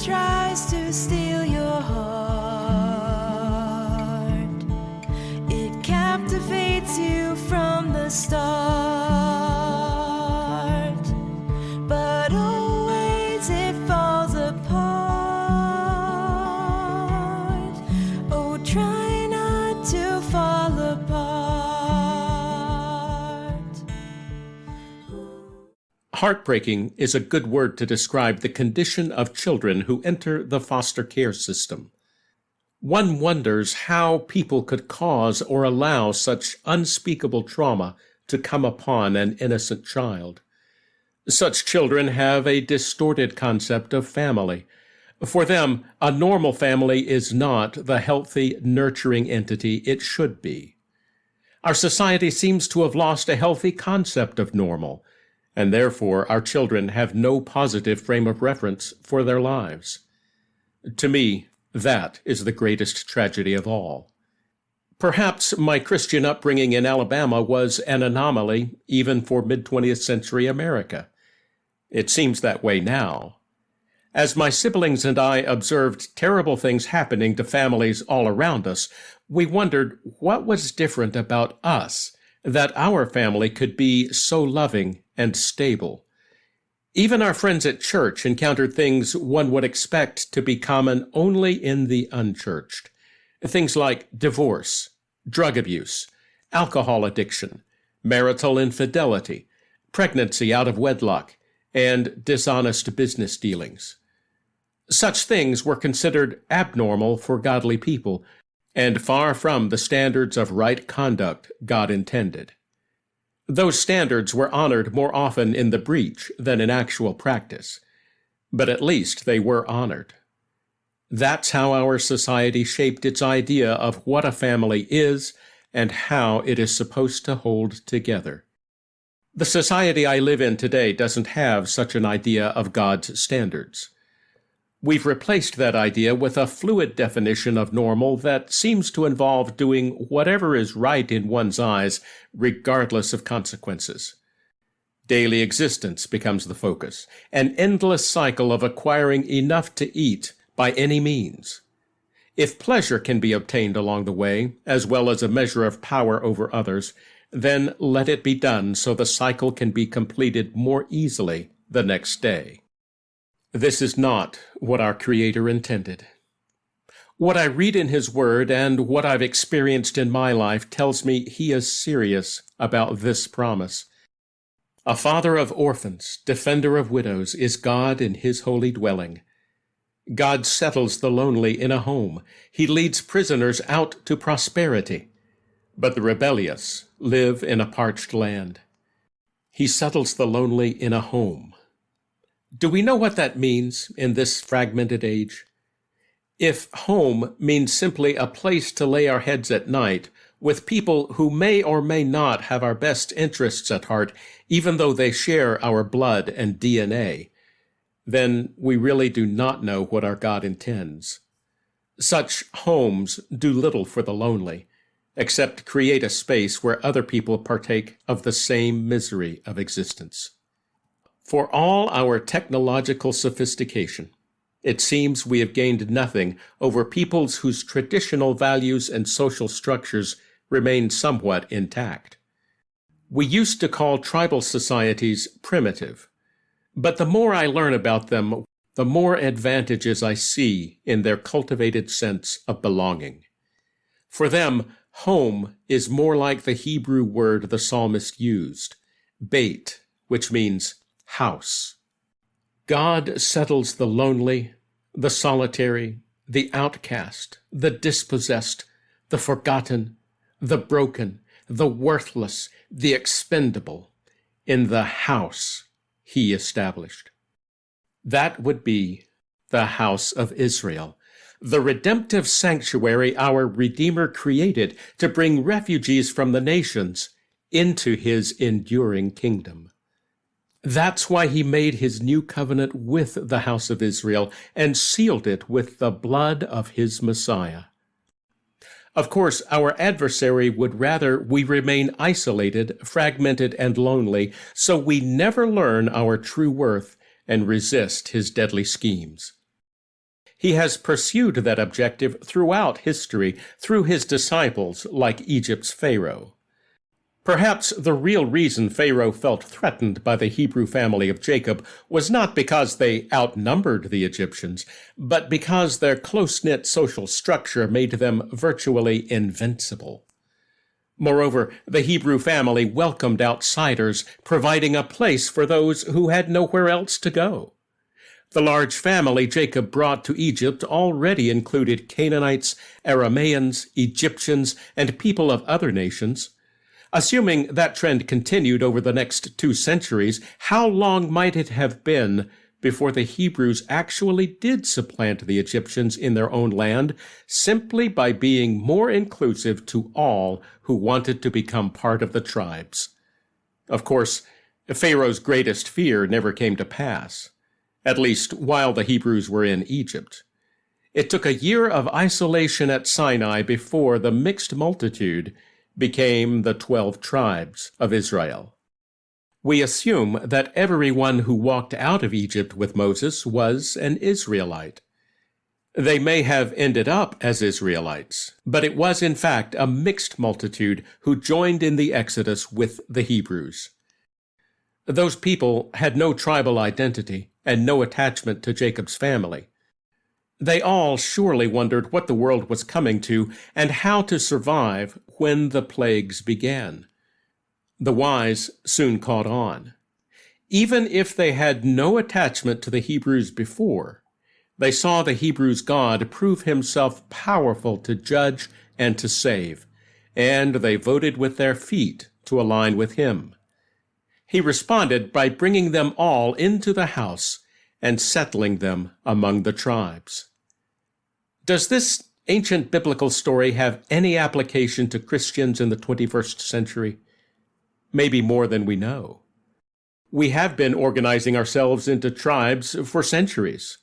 tries to steal your heart. It captivates you from the start, but always it falls apart. Oh, try not to fall apart. Heartbreaking is a good word to describe the condition of children who enter the foster care system. One wonders how people could cause or allow such unspeakable trauma to come upon an innocent child. Such children have a distorted concept of family. For them, a normal family is not the healthy, nurturing entity it should be. Our society seems to have lost a healthy concept of normal, and therefore our children have no positive frame of reference for their lives. To me, that is the greatest tragedy of all. Perhaps my Christian upbringing in Alabama was an anomaly even for mid-20th century America. It seems that way now. As my siblings and I observed terrible things happening to families all around us, we wondered what was different about us that our family could be so loving and stable. Even our friends at church encountered things one would expect to be common only in the unchurched. Things like divorce, drug abuse, alcohol addiction, marital infidelity, pregnancy out of wedlock, and dishonest business dealings. Such things were considered abnormal for godly people, and far from the standards of right conduct God intended. Those standards were honored more often in the breach than in actual practice, but at least they were honored. That's how our society shaped its idea of what a family is and how it is supposed to hold together. The society I live in today doesn't have such an idea of God's standards. We've replaced that idea with a fluid definition of normal that seems to involve doing whatever is right in one's eyes, regardless of consequences. Daily existence becomes the focus, an endless cycle of acquiring enough to eat by any means. If pleasure can be obtained along the way, as well as a measure of power over others, then let it be done so the cycle can be completed more easily the next day. This is not what our Creator intended. What I read in His Word and what I've experienced in my life tells me He is serious about this promise. A father of orphans, defender of widows, is God in His holy dwelling. God settles the lonely in a home. He leads prisoners out to prosperity, but the rebellious live in a parched land. He settles the lonely in a home. Do we know what that means in this fragmented age? If home means simply a place to lay our heads at night, with people who may or may not have our best interests at heart, even though they share our blood and DNA, then we really do not know what our God intends. Such homes do little for the lonely, except create a space where other people partake of the same misery of existence. For all our technological sophistication, it seems we have gained nothing over peoples whose traditional values and social structures remain somewhat intact. We used to call tribal societies primitive, but the more I learn about them, the more advantages I see in their cultivated sense of belonging. For them, home is more like the Hebrew word the psalmist used, beit, which means house. God settles the lonely, the solitary, the outcast, the dispossessed, the forgotten, the broken, the worthless, the expendable, in the house He established. That would be the house of Israel, the redemptive sanctuary our Redeemer created to bring refugees from the nations into His enduring kingdom. That's why He made His new covenant with the house of Israel and sealed it with the blood of His Messiah. Of course, our adversary would rather we remain isolated, fragmented, and lonely, so we never learn our true worth and resist his deadly schemes. He has pursued that objective throughout history through his disciples like Egypt's Pharaoh. Perhaps the real reason Pharaoh felt threatened by the Hebrew family of Jacob was not because they outnumbered the Egyptians, but because their close-knit social structure made them virtually invincible. Moreover, the Hebrew family welcomed outsiders, providing a place for those who had nowhere else to go. The large family Jacob brought to Egypt already included Canaanites, Arameans, Egyptians, and people of other nations. Assuming that trend continued over the next 2 centuries, how long might it have been before the Hebrews actually did supplant the Egyptians in their own land simply by being more inclusive to all who wanted to become part of the tribes? Of course, Pharaoh's greatest fear never came to pass, at least while the Hebrews were in Egypt. It took a year of isolation at Sinai before the mixed multitude became the 12 tribes of Israel. We assume that everyone who walked out of Egypt with Moses was an Israelite. They may have ended up as Israelites, but it was in fact a mixed multitude who joined in the Exodus with the Hebrews. Those people had no tribal identity and no attachment to Jacob's family. They all surely wondered what the world was coming to and how to survive when the plagues began. The wise soon caught on. Even if they had no attachment to the Hebrews before, they saw the Hebrews' God prove himself powerful to judge and to save, and they voted with their feet to align with him. He responded by bringing them all into the house and settling them among the tribes. Does this ancient biblical story have any application to Christians in the 21st century? Maybe more than we know. We have been organizing ourselves into tribes for centuries.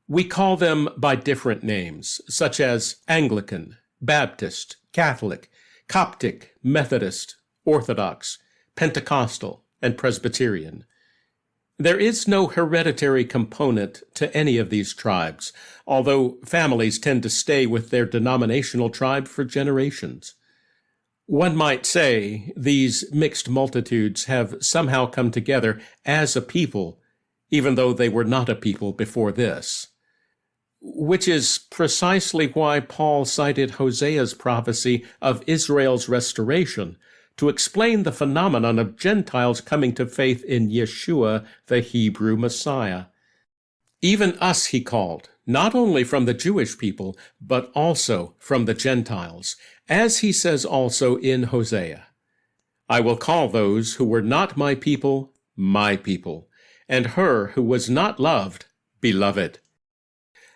We call them by different names, such as Anglican, Baptist, Catholic, Coptic, Methodist, Orthodox, Pentecostal, and Presbyterian. There is no hereditary component to any of these tribes, although families tend to stay with their denominational tribe for generations. One might say these mixed multitudes have somehow come together as a people, even though they were not a people before this. Which is precisely why Paul cited Hosea's prophecy of Israel's restoration to explain the phenomenon of Gentiles coming to faith in Yeshua, the Hebrew Messiah. Even us he called, not only from the Jewish people, but also from the Gentiles, as he says also in Hosea, I will call those who were not my people, and her who was not loved, beloved.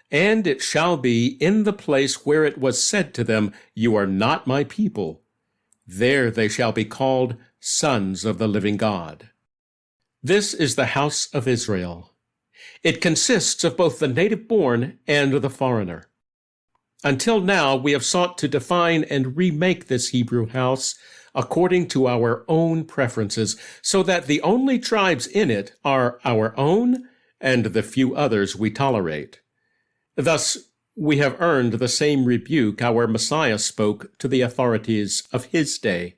And it shall be in the place where it was said to them, You are not my people, there they shall be called sons of the living God. This is the house of Israel. It consists of both the native-born and the foreigner. Until now, we have sought to define and remake this Hebrew house according to our own preferences, so that the only tribes in it are our own and the few others we tolerate. Thus, we have earned the same rebuke our Messiah spoke to the authorities of his day.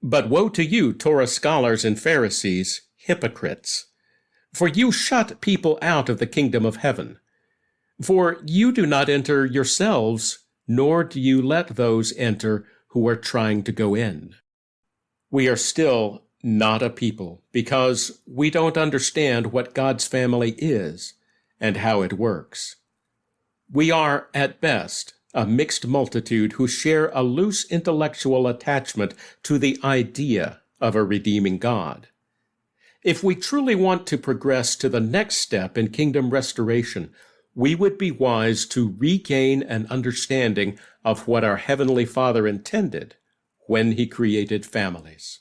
But woe to you, Torah scholars and Pharisees, hypocrites! For you shut people out of the kingdom of heaven. For you do not enter yourselves, nor do you let those enter who are trying to go in. We are still not a people, because we don't understand what God's family is and how it works. We are, at best, a mixed multitude who share a loose intellectual attachment to the idea of a redeeming God. If we truly want to progress to the next step in kingdom restoration, we would be wise to regain an understanding of what our Heavenly Father intended when He created families.